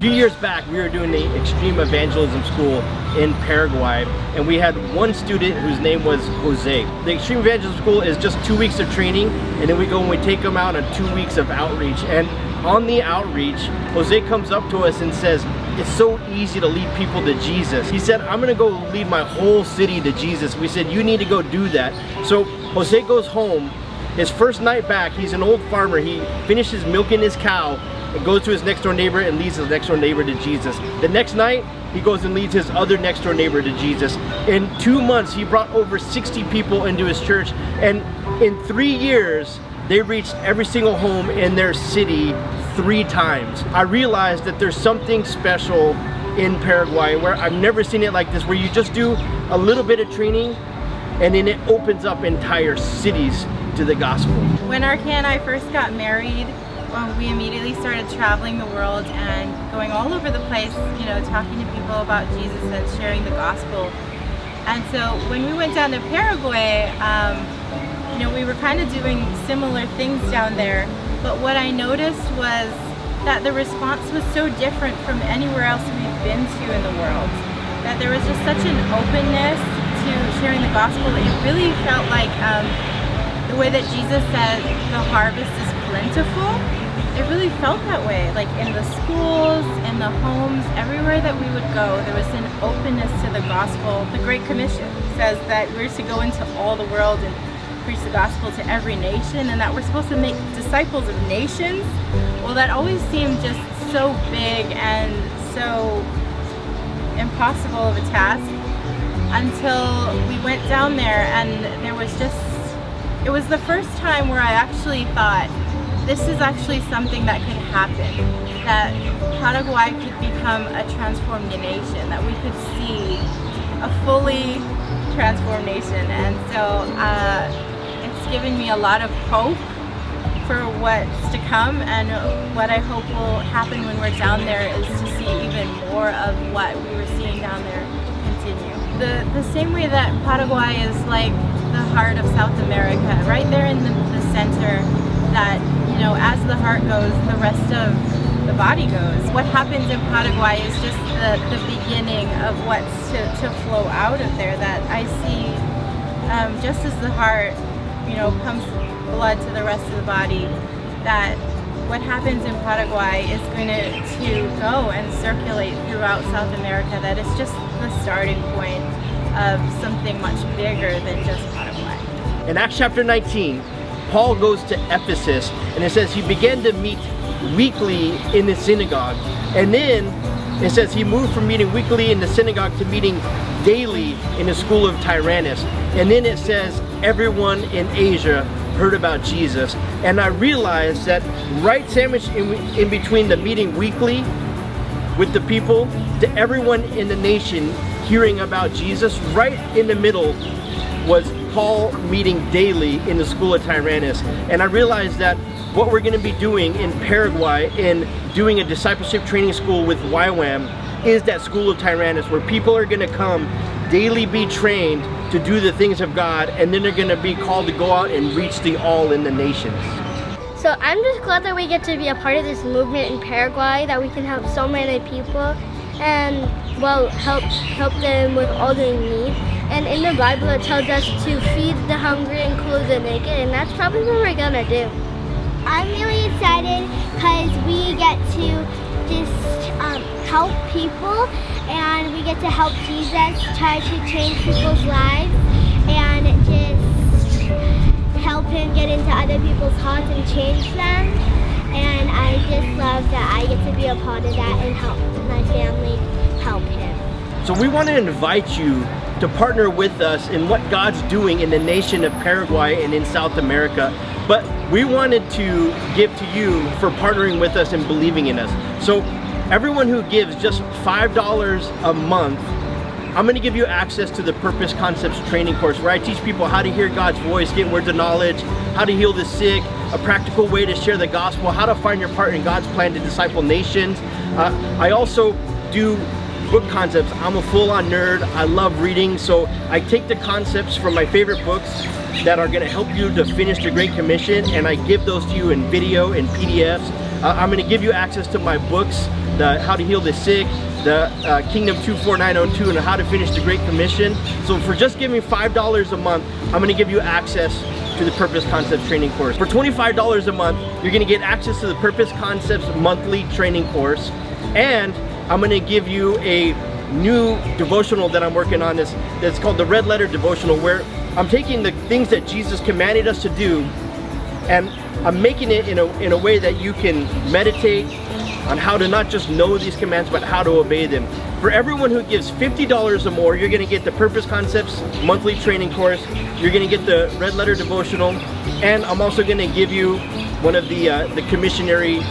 few years back, we were doing the extreme evangelism school in Paraguay, and we had one student whose name was Jose. The extreme evangelism school is just 2 weeks of training, and then we go and we take them out on 2 weeks of outreach. And on the outreach, Jose comes up to us and says, it's so easy to lead people to Jesus. He said, I'm gonna go lead my whole city to Jesus. We said, you need to go do that. So Jose goes home. His first night back, he's an old farmer. He finishes milking his cow and goes to his next door neighbor and leads his next door neighbor to Jesus. The next night, he goes and leads his other next door neighbor to Jesus. In 2 months, he brought over 60 people into his church, and in 3 years, they reached every single home in their city 3 times. I realized that there's something special in Paraguay where I've never seen it like this, where you just do a little bit of training and then it opens up entire cities to the gospel. When Arke and I first got married, we immediately started traveling the world and going all over the place, you know, talking to people about Jesus and sharing the gospel. And so when we went down to Paraguay, you know, we were kind of doing similar things down there, but what I noticed was that the response was so different from anywhere else we've been to in the world. That there was just such an openness to sharing the gospel. It really felt like the way that Jesus said the harvest is plentiful. It really felt that way, like in the schools, in the homes, everywhere that we would go, there was an openness to the gospel. The Great Commission says that we're to go into all the world and preach the gospel to every nation, and that we're supposed to make disciples of nations. Well, that always seemed just so big and so impossible of a task until we went down there, and there was just, it was the first time where I actually thought, this is actually something that could happen, that Paraguay could become a transformed nation, that we could see a fully transformed nation. And so it's given me a lot of hope for what's to come, and what I hope will happen when we're down there is to see even more of what we were seeing down there continue. The same way that Paraguay is like the heart of South America, right there in the center, that, you know, as the heart goes, the rest of the body goes. What happens in Paraguay is just the beginning of what's to flow out of there, that I see just as the heart, you know, pumps blood to the rest of the body, that what happens in Paraguay is going to go and circulate throughout South America, that it's just the starting point of something much bigger than just Paraguay. In Acts chapter 19, Paul goes to Ephesus, and it says he began to meet weekly in the synagogue. And then it says he moved from meeting weekly in the synagogue to meeting daily in the school of Tyrannus. And then it says everyone in Asia heard about Jesus. And I realized that right sandwiched in between the meeting weekly with the people to everyone in the nation hearing about Jesus, right in the middle was Paul meeting daily in the school of Tyrannus. And I realized that what we're going to be doing in Paraguay in doing a discipleship training school with YWAM is that school of Tyrannus, where people are going to come daily, be trained to do the things of God, and then they're going to be called to go out and reach the all in the nations. So I'm just glad that we get to be a part of this movement in Paraguay, that we can help so many people and, well, help them with all their needs. And in the Bible it tells us to feed the hungry and clothe the naked, and that's probably what we're gonna do. I'm really excited because we get to just help people, and we get to help Jesus try to change people's lives and just help him get into other people's hearts and change them. And I just love that I get to be a part of that and help my family help him. So we want to invite you to partner with us in what God's doing in the nation of Paraguay and in South America. But we wanted to give to you for partnering with us and believing in us. So everyone who gives just $5 a month, I'm going to give you access to the Purpose Concepts training course, where I teach people how to hear God's voice, get words of knowledge, how to heal the sick, a practical way to share the gospel, how to find your part in God's plan to disciple nations. I also do book concepts. I'm a full-on nerd. I love reading, so I take the concepts from my favorite books that are going to help you to finish the Great Commission, and I give those to you in video and PDFs. I'm going to give you access to my books, the How to Heal the Sick, the Kingdom 24902, and How to Finish the Great Commission. So for just giving $5 a month, I'm going to give you access to the Purpose Concepts training course. For $25 a month, you're going to get access to the Purpose Concepts monthly training course, and I'm going to give you a new devotional that I'm working on that's called the Red Letter Devotional, where I'm taking the things that Jesus commanded us to do and I'm making it in a way that you can meditate on how to not just know these commands, but how to obey them. For everyone who gives $50 or more, you're going to get the Purpose Concepts monthly training course, you're going to get the Red Letter Devotional, and I'm also going to give you one of the commissionary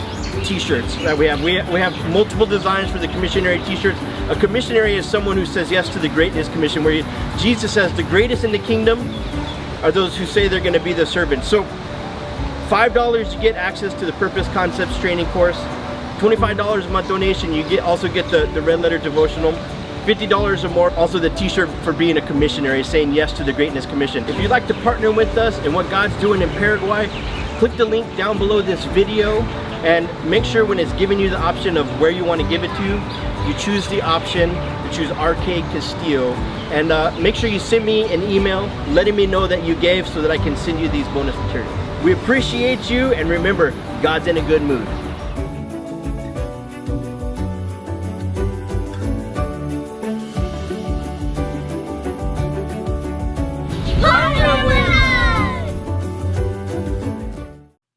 t-shirts that we have. We have multiple designs for the commissionary t-shirts. A commissionary is someone who says yes to the Greatness Commission, where Jesus says the greatest in the kingdom are those who say they're going to be the servants. So $5 you get access to the Purpose Concepts training course. $25 a month donation, you also get the Red Letter Devotional. $50 or more, also the t-shirt for being a commissionary, saying yes to the Greatness Commission. If you'd like to partner with us in what God's doing in Paraguay, click the link down below this video and make sure when it's giving you the option of where you want to give it to, you choose the option to choose RK Castillo, and make sure you send me an email letting me know that you gave so that I can send you these bonus materials. We appreciate you, and remember, God's in a good mood.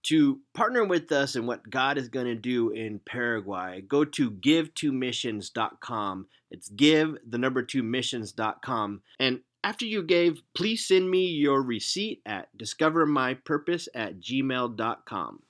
To partner with us in what God is going to do in Paraguay, go to give2missions.com. It's give2missions.com. And after you gave, please send me your receipt at discovermypurpose@gmail.com.